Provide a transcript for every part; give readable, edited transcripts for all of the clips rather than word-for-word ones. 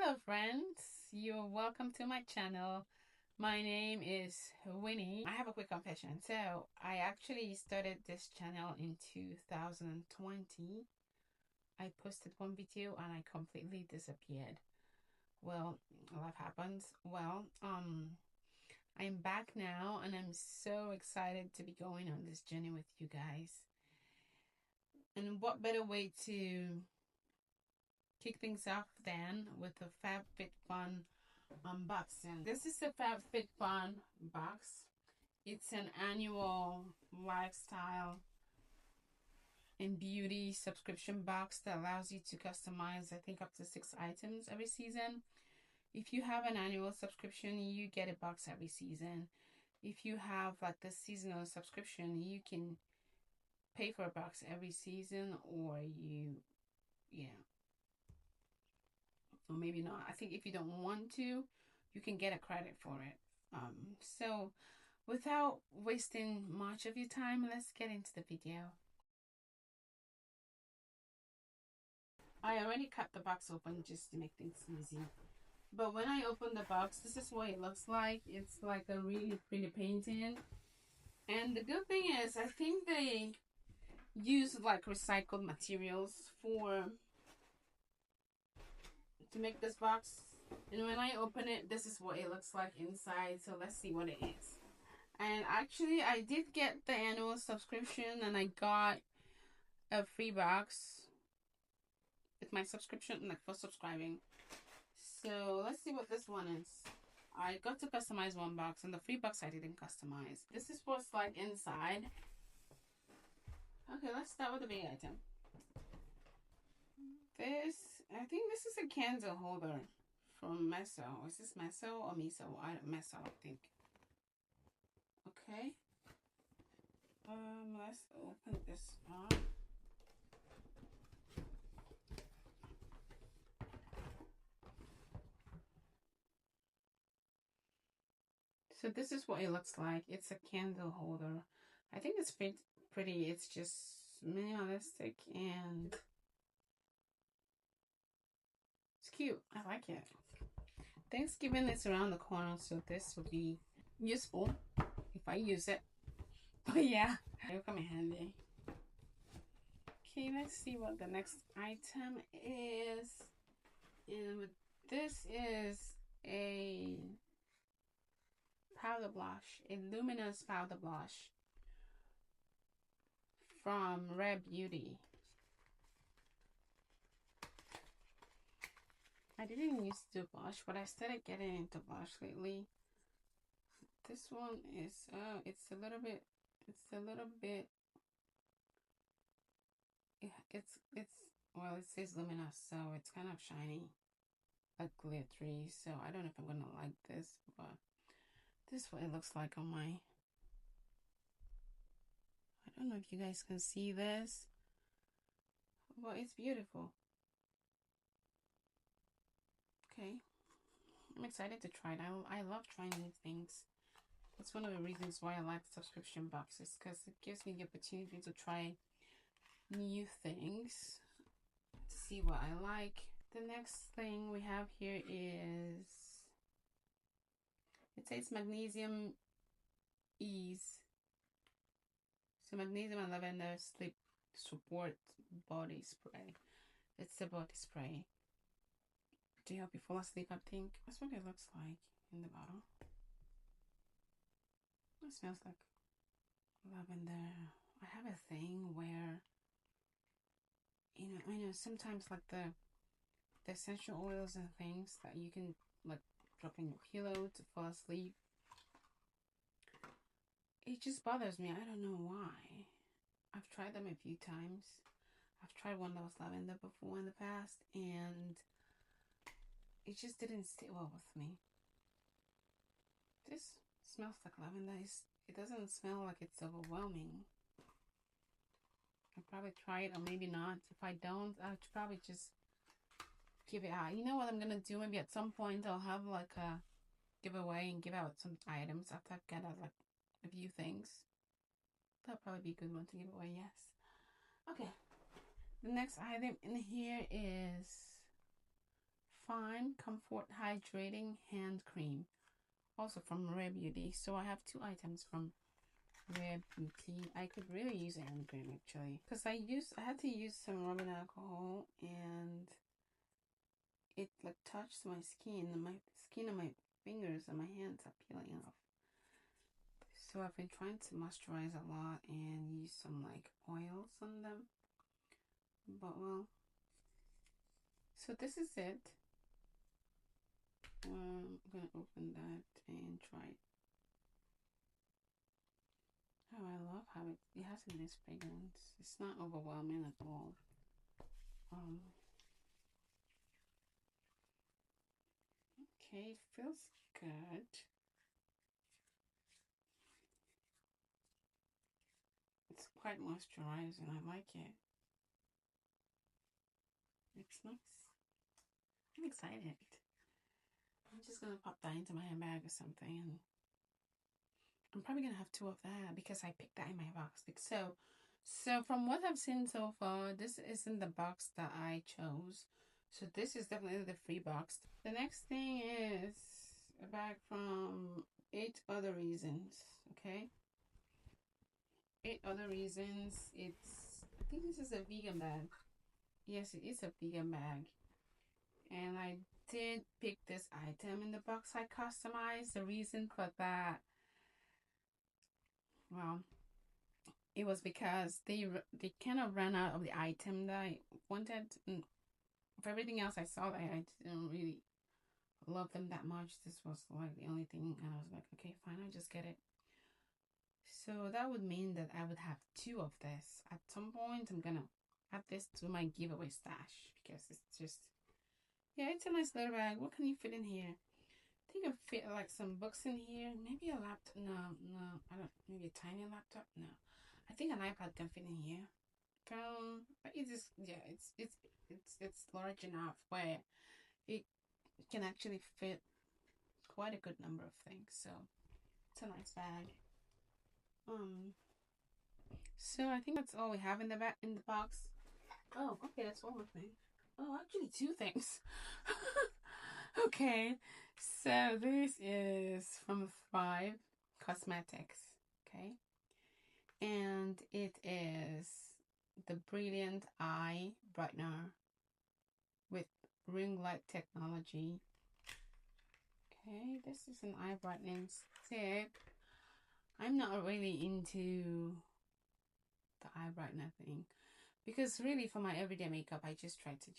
Hello friends, you're welcome to my channel. My name is Winnie. I have a quick confession. So I actually started this channel in 2020. I posted one video and I completely disappeared. Well, life happens. I'm back now and I'm so excited to be going on this journey with you guys. And what better way to kick things off than with the FabFitFun unboxing. This is the FabFitFun box. It's an annual lifestyle and beauty subscription box that allows you to customize, I think, up to 6 items every season. If you have an annual subscription, you get a box every season. If you have like the seasonal subscription, you can pay for a box every season, or or maybe not. I think if you don't want to, you can get a credit for it. So without wasting much of your time, let's get into the video. I already cut the box open just to make things easy. But when I open the box, this is what it looks like. It's like a really pretty painting. And the good thing is, I think they use like recycled materials to make this box. And when I open it, this is what it looks like inside. So let's see what it is. And actually, I did get the annual subscription and I got a free box with my subscription, like for subscribing. So let's see what this one is. I got to customize one box and the free box I didn't customize. This is what's like inside. Okay, let's start with the big item. I think this is a candle holder from Meso. Is this Meso or Miso? Meso, I think. Okay. Let's open this up. So this is what it looks like. It's a candle holder. I think it's pretty. It's just minimalistic and it's cute. I like it. Thanksgiving is around the corner, so this will be useful if I use it. But yeah, it'll come in handy. Okay, let's see what the next item is. And this is a powder blush, a luminous powder blush from Rare Beauty. I didn't used to blush, but I started getting into blush lately. This one is it's a little bit well, it says luminous, so it's kind of shiny, like glittery. So I don't know if I'm gonna like this, but this is what it looks like on my, I don't know if you guys can see this, but it's beautiful. Okay, I'm excited to try it. I love trying new things. That's one of the reasons why I like subscription boxes, because it gives me the opportunity to try new things, to see what I like. The next thing we have here is, it says Magnesium Ease. So magnesium and lavender sleep support body spray. It's a body spray to help you fall asleep, I think. That's what it looks like in the bottle. It smells like lavender. I have a thing where, I know sometimes like the essential oils and things that you can like drop in your pillow to fall asleep, it just bothers me. I don't know why. I've tried them a few times. I've tried one that was lavender before in the past, and it just didn't sit well with me. This smells like lavender. It doesn't smell like it's overwhelming. I'll probably try it, or maybe not. If I don't, I'll probably just give it out. You know what I'm gonna do? Maybe at some point I'll have like a giveaway and give out some items after I've got like a few things. That'll probably be a good one to give away. Yes. Okay. The next item in here is Fine Comfort Hydrating Hand Cream, also from Rare Beauty. So I have 2 items from Rare Beauty. I could really use a hand cream actually, because I had to use some rubbing alcohol, and it like touched my skin, and my skin and my fingers and my hands are peeling off. So I've been trying to moisturize a lot and use some like oils on them. But well, so this is it. I'm gonna open that and try it. Oh, I love how it has a nice fragrance. It's not overwhelming at all. Okay, it feels good. It's quite moisturizing. I like it. It's nice. I'm excited. I'm just gonna pop that into my handbag or something, and I'm probably gonna have 2 of that because I picked that in my box. So from what I've seen so far, this isn't the box that I chose. So this is definitely the free box. The next thing is a bag from 8 Other Reasons. Okay, 8 Other Reasons. I think this is a vegan bag. Yes, it is a vegan bag. And I did pick this item in the box I customized. The reason for that, well, it was because they kind of ran out of the item that I wanted. And for everything else I saw, I didn't really love them that much. This was like the only thing, and I was like, okay, fine, I'll just get it. So that would mean that I would have 2 of this. At some point, I'm gonna add this to my giveaway stash because it's just, yeah, it's a nice little bag. What can you fit in here? I think I can fit like some books in here. Maybe a laptop. No, I don't. Maybe a tiny laptop. No, I think an iPad can fit in here. Phone, but it is, yeah, it's large enough where it can actually fit quite a good number of things. So it's a nice bag. So I think that's all we have in the box. Oh, okay, that's one more thing. Oh, actually 2 things. Okay, so this is from Thrive Cosmetics. Okay, and it is the Brilliant Eye Brightener with ring light technology. Okay, this is an eye brightening stick. I'm not really into the eye brightener thing because really for my everyday makeup, I just try to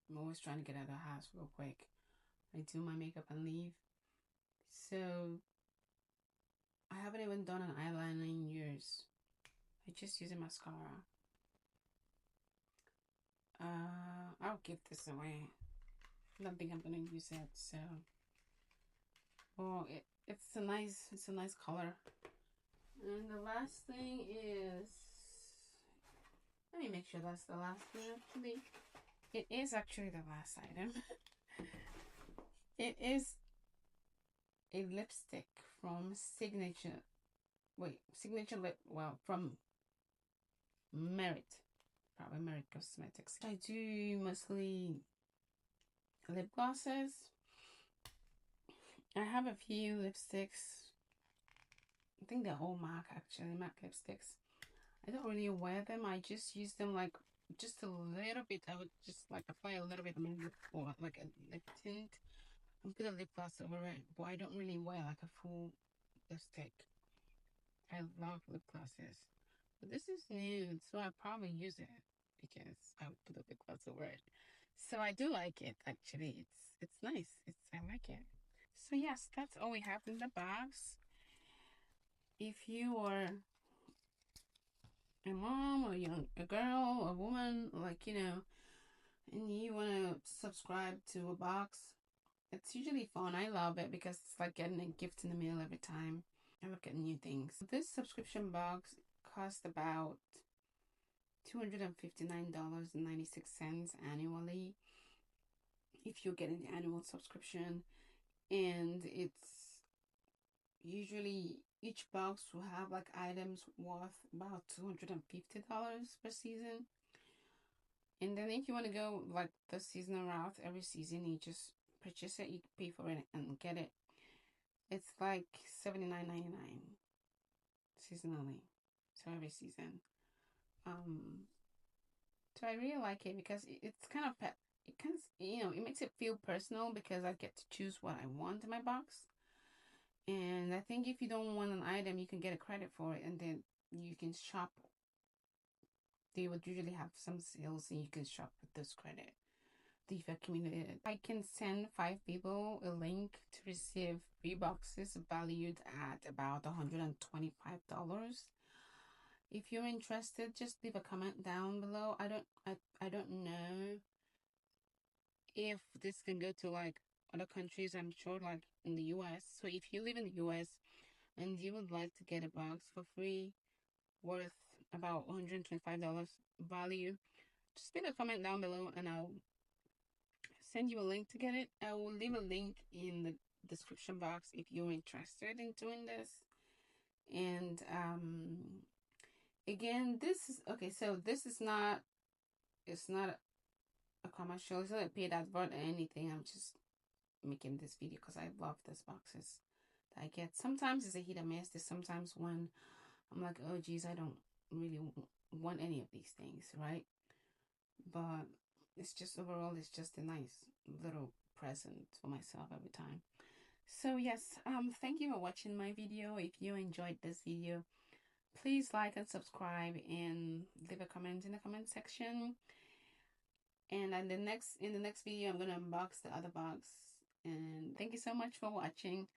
I'm always trying to get out of the house real quick. I do my makeup and leave. So I haven't even done an eyeliner in years. I just use a mascara. I'll give this away. I don't think I'm gonna use it. So, well, it's a nice color. And the last thing is, let me make sure that's the last thing. Actually, it is actually the last item. It is a lipstick from Signature Lip. Well, from Merit. Probably Merit Cosmetics. I do mostly lip glosses. I have a few lipsticks. I think they're all MAC actually, MAC lipsticks. I don't really wear them. I just use them like just a little bit. I would just like apply a little bit on my lip, or like a lip tint, and put a lip gloss over it. But I don't really wear like a full lipstick. I love lip glosses. But this is new, so I probably use it because I would put a lip gloss over it. So I do like it actually. It's nice. I like it. So yes, that's all we have in the box. If you are a mom or a girl, a woman, like and you want to subscribe to a box, it's usually fun. I love it because it's like getting a gift in the mail every time. I love getting new things. This subscription box costs about $259.96 annually if you're getting the annual subscription, and it's usually each box will have like items worth about $250 per season. And then if you want to go like the seasonal route, every season you just purchase it, you pay for it and get it. It's like $79.99 seasonally. So every season. Um so I really like it because it's kind of pet. It kind of, it makes it feel personal because I get to choose what I want in my box. And I think if you don't want an item, you can get a credit for it, and then you can shop. They would usually have some sales, and you can shop with this credit that you've accumulated. I can send 5 people a link to receive 3 boxes valued at about $125. If you're interested, just leave a comment down below. I don't know if this can go to like other countries. I'm sure like in the US. So if you live in the US and you would like to get a box for free worth about $125 value, just leave a comment down below and I'll send you a link to get it. I will leave a link in the description box if you're interested in doing this. And again, this is okay, so this is not, it's not a commercial, it's not a paid advert or anything. I'm just making this video because I love these boxes that I get. Sometimes it's a hit or miss. There's sometimes when I'm like, oh geez, I don't really want any of these things, right? But it's just overall, it's just a nice little present for myself every time. So yes, thank you for watching my video. If you enjoyed this video, please like and subscribe and leave a comment in the comment section. And in the next video, I'm gonna unbox the other box. And thank you so much for watching.